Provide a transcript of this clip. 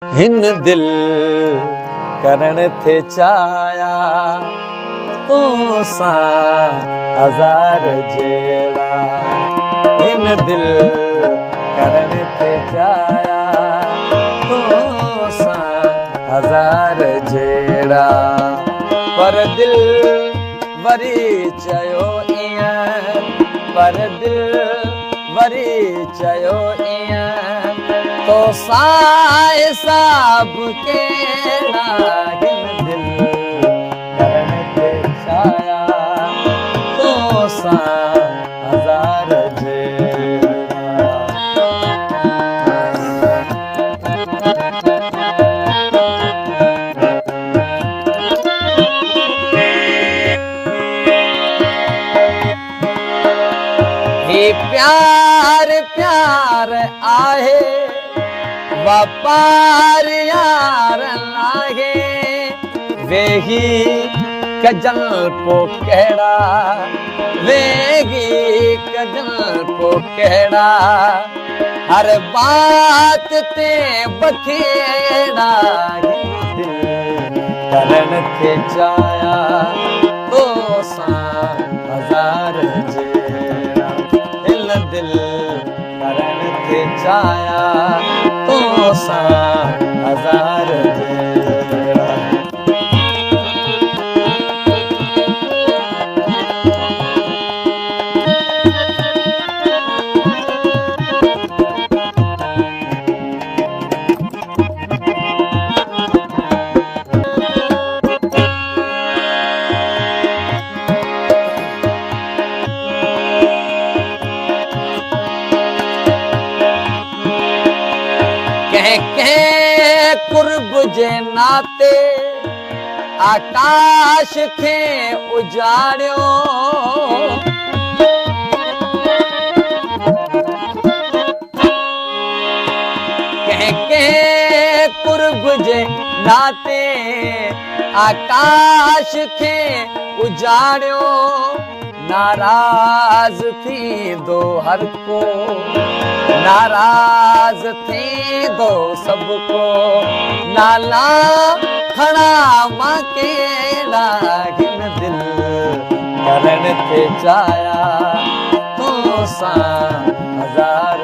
हिन दिल करण थे चाया तू सा हजार जेड़ा। हिन दिल करण थे चाया तू सा हजार जेड़ा। पर दिल वरी चयो इयां, पर दिल वरी चयो इयां तो साए साब केड़ा। हिन दिल करण ते छाया तो सा हजार जेड़ा। हे प्यार प्यार आहे वापार यार लागे वेही कजल पो केड़ा, वेगी कजल पो केड़ा। हर बात ते बखेड़ा दिल करण थे चाया तो सा हजार जेड़ा। दिल दिल करण थे चाया तो सा हजार जेड़ा। कह कुर्ब जे नाते आकाश खे उजाड़ियो। कह कुर्ब जे नाते आकाश खे उजाड़ियो। नाराज थी दो हर को, नाराज थी दो सबको। नाला खड़ा मां केड़ा हिन दिल करण थे चाया तो सा हजार